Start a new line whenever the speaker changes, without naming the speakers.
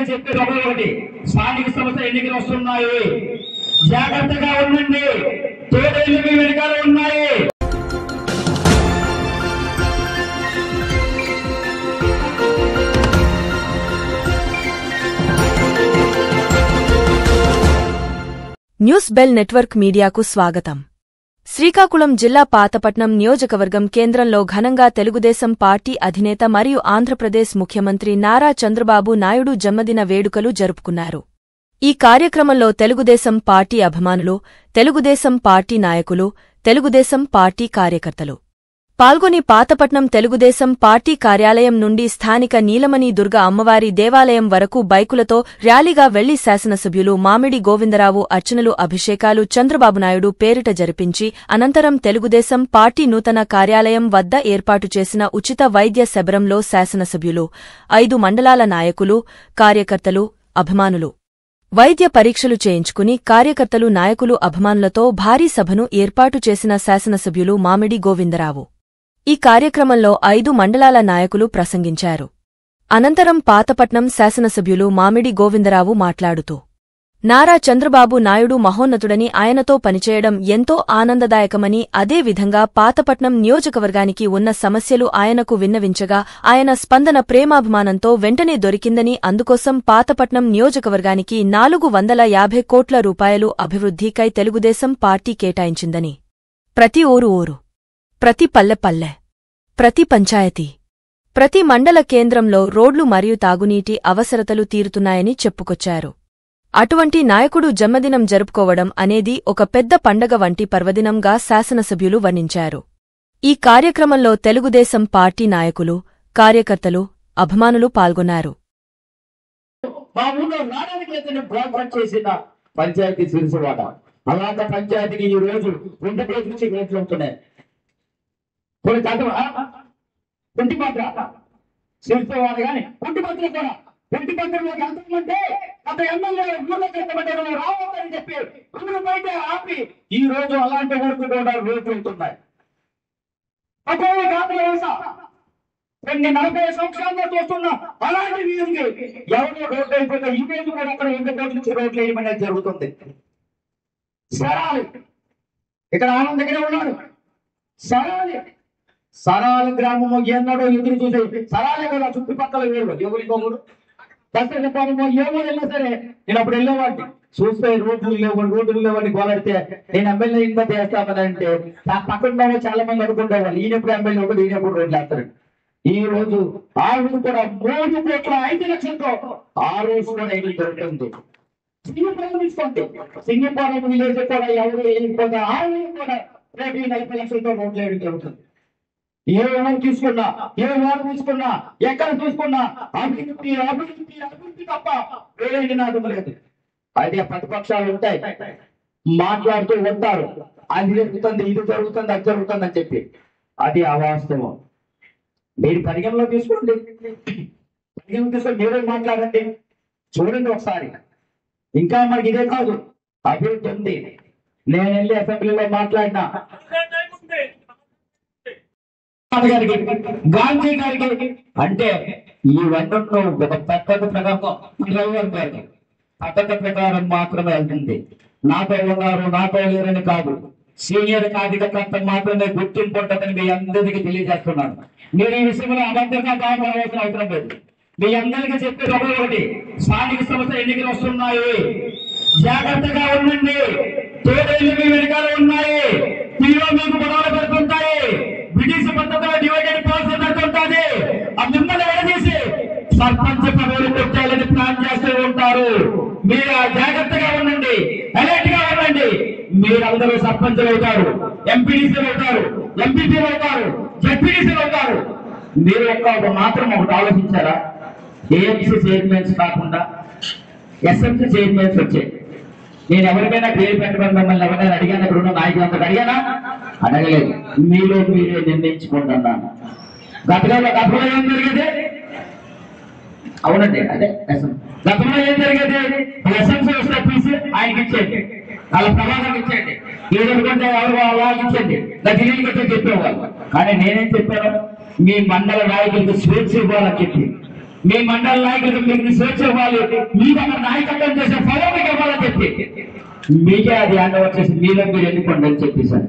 అందరికీ చెప్పేది ఒకటి, స్థానిక సంస్థ ఎన్నికలు వస్తున్నాయి, జాగ్రత్తగా ఉండండి, తోడేళ్ళు మీ వెనకాల ఉన్నాయి.
న్యూస్ బెల్ నెట్వర్క్ మీడియాకు స్వాగతం. శ్రీకాకుళం జిల్లా పాతపట్నం నియోజకవర్గం కేంద్రంలో ఘనంగా తెలుగుదేశం పార్టీ అధినేత మరియు ఆంధ్రప్రదేశ్ ముఖ్యమంత్రి నారా చంద్రబాబు నాయుడు జన్మదిన వేడుకలు జరుపుకున్నారు. ఈ కార్యక్రమంలో తెలుగుదేశం పార్టీ అభిమానులు, తెలుగుదేశం పార్టీ నాయకులు, తెలుగుదేశం పార్టీ కార్యకర్తలు పాల్గొని పాతపట్నం తెలుగుదేశం పార్టీ కార్యాలయం నుండి స్థానిక నీలమణి దుర్గ అమ్మవారి దేవాలయం వరకు బైకులతో ర్యాలీగా వెళ్లి శాసనసభ్యులు మామిడి గోవిందరావు అర్చనలు, అభిషేకాలు చంద్రబాబు నాయుడు పేరిట జరిపించి అనంతరం తెలుగుదేశం పార్టీ నూతన కార్యాలయం వద్ద ఏర్పాటు చేసిన ఉచిత వైద్య శిబిరంలో శాసనసభ్యులు, 5 మండలాల నాయకులు, కార్యకర్తలు, అభిమానులు వైద్య పరీక్షలు చేయించుకుని కార్యకర్తలు, నాయకులు, అభిమానులతో భారీ సభను ఏర్పాటు చేసిన శాసనసభ్యులు మామిడి గోవిందరావు ఈ కార్యక్రమంలో 5 మండలాల నాయకులు ప్రసంగించారు. అనంతరం పాతపట్నం శాసనసభ్యులు మామిడి గోవిందరావు మాట్లాడుతూ, నారా చంద్రబాబు నాయుడు మహోన్నతుడని, ఆయనతో పనిచేయడం ఎంతో ఆనందదాయకమని, అదే విధంగా పాతపట్నం నియోజకవర్గానికి ఉన్న సమస్యలు ఆయనకు విన్నవించగా ఆయన స్పందన ప్రేమాభిమానంతో వెంటనే దొరికిందని, అందుకోసం పాతపట్నం నియోజకవర్గానికి 450 కోట్ల రూపాయలు అభివృద్ధికై తెలుగుదేశం పార్టీ కేటాయించిందని, ప్రతి ఊరు, ప్రతి పల్లె, ప్రతి పంచాయతీ, ప్రతి మండల కేంద్రంలో రోడ్లు మరియు తాగునీటి అవసరతలు తీరుతున్నాయని చెప్పుకొచ్చారు. అటువంటి నాయకుడు జన్మదినం జరుపుకోవడం అనేది ఒక పెద్ద పండగ వంటి పర్వదినంగా శాసనసభ్యులు వర్ణించారు. ఈ కార్యక్రమంలో తెలుగుదేశం పార్టీ నాయకులు, కార్యకర్తలు, అభిమానులు పాల్గొన్నారు.
మా ఊళ్ళో రావడానికి బ్లాక్ చేసిన పంచాయతీ సిరిసివాడ, అలాంటి పంచాయతీకి ఈ రోజు 2 రోజుల నుంచి రేట్లు అవుతున్నాయి. కుంటి పత్ర సిరిసివాడ కానీ కుంటి పత్ర కూడా కుంటి పత్రంలోకి వెళ్తామంటే గత ఎమ్మెల్యే ఊళ్ళో కట్టమంటే రావద్దని చెప్పి ఊరు బయట ఆపి ఈ రోజు అలాంటి వరకు కూడా రేట్లు అవుతున్నాయి. అదే కాదు కొన్ని 40 సంవత్సరాల్లో చూస్తున్నా అలాంటి వీరికి ఎవరో రోడ్లు అయిపోతే ఈ రోజు కూడా అక్కడ 2 రోజుల నుంచి రోడ్లు వేయమనేది జరుగుతుంది. సరాలి ఇక్కడ ఆనందంగానే ఉన్నాడు. సరాలి గ్రామము ఎన్నడో ఎదురు చూసే సరాలి కూడా చుట్టుపక్కల ఎవరికోడు దశరథపాలెమో ఏమో వెళ్ళినా సరే నేను అప్పుడు వెళ్ళేవాడిని, చూస్తే రోడ్లు లేవని గోలాడితే నేను ఎమ్మెల్యే ఇంకా చేస్తామని అంటే నా పక్కన చాలా మంది అనుకుంటేవాళ్ళు ఈయనప్పుడు ఎమ్మెల్యే ఒకటి ఈయనప్పుడు రోడ్లు వేస్తారు. ఈ రోజు ఆ రోజు కూడా 3,5 లక్షలతో ఆ రోజు కూడా ఇది దొరుకుతుంది. సింగపాలెం తీసుకోండి, సింగపాలెం విలేజ్ కూడా ఎవరు వెళ్ళిపోతే ఆ రోజు కూడా రేపు 40 లక్షలతో రోడ్లు వేయడం జరుగుతుంది. ఏ ఊరు తీసుకున్నా, ఏ వారు తీసుకున్నా, ఎక్కడ చూసుకున్నా అభివృద్ధి తప్ప వేరేది నాటం లేదు. అయితే ప్రతిపక్షాలు ఉంటాయి, మాట్లాడుతూ ఉంటారు, అది జరుగుతుంది, ఇది జరుగుతుంది, అది జరుగుతుంది అని చెప్పి. అది అవాస్తవం. మీరు పరిగణలో తీసుకోండి, మీరే మాట్లాడండి, చూడండి ఒకసారి. ఇంకా మనకి ఇదే కాదు, అభివృద్ధి ఉంది. నేను వెళ్ళి అసెంబ్లీలో మాట్లాడినా గాంధీ గారికి అంటే ఇవన్నీ ఒక పద్ధతి ప్రకారం మాత్రమే వెళ్తుంది. నాతో ఉన్నారు, నాతో లేరని కాదు, సీనియర్ కార్యకర్తలకు మాత్రమే గుర్తింపు ఉంటుందని మీ అందరికీ తెలియజేస్తున్నాను. మీరు ఈ విషయంలో అబద్ధంగా బాధపడవలసిన అవసరం లేదు. మీ అందరికీ చెప్పేది ఒకటి, స్థానిక సంస్థ ఎన్నికలు వస్తున్నాయి, జాగ్రత్తగా ఉండండి, తోడేళ్ళు మీ వెనకాల ఉన్నాయి, తీరో మీకు గొడవలు పెడుతుంటాయి, బ్రిటిష్ పద్ధతిలో డివైడెడ్ పవర్స్ పెడుతుంటుంది. ఆ మిమ్మల్ని ఎడదీసి సర్పంచ్ పదవులు పెట్టాలని ప్లాన్ చేస్తూ ఉంటారు. మీరు జాగ్రత్తగా ఉండండి, అలర్ట్ గా ఉండండి. మీరందరూ సర్పంచులు అవుతారు, ఎంపీడీసీలు అవుతారు, ఎంపీపీలు అవుతారు, జెడ్పీడీసీలు అవుతారు. మీరు మాత్రం ఒకటి ఆలోచించారా? ఏఎంసీ చైర్మన్స్ కాకుండా ఎస్ఎంసీ చైర్మన్స్ వచ్చాయి. నేను ఎవరికైనా పేరు పెట్టమని మిమ్మల్ని ఎవరైనా అడిగాను, ఇక్కడ ఉన్న నాయకులందరూ అడిగానా? అడగలేదు. మీలో మీరే నిర్ణయించుకుంటున్నాను. గతంలో ఏం జరిగేది? అవునండి, అదే గతంలో ఏం జరిగేది? ఎస్ఎంసీ వస్తే తీసి ఆయనకి ఇచ్చేది, వాళ్ళ ప్రభావం ఇచ్చేది, ఏదనుకుంటే ఎవరు వాళ్ళకి ఇచ్చేది, ఢిల్లీకి వచ్చి చెప్పేవాళ్ళు. కానీ నేనేం చెప్పాను, మీ మండల నాయకులకు స్వేచ్ఛ ఇవ్వాలని చెప్పి మీ మండల నాయకులకు మీకు స్వేచ్ఛ ఇవ్వాలి, మీకు అక్కడ నాయకత్వం చేసే పదవికి ఇవ్వాలని చెప్పి మీకే అది హ్యాండ్ ఓవర్ చేసి మీలో మీరు ఎన్నుకోండి అని చెప్పేశారు.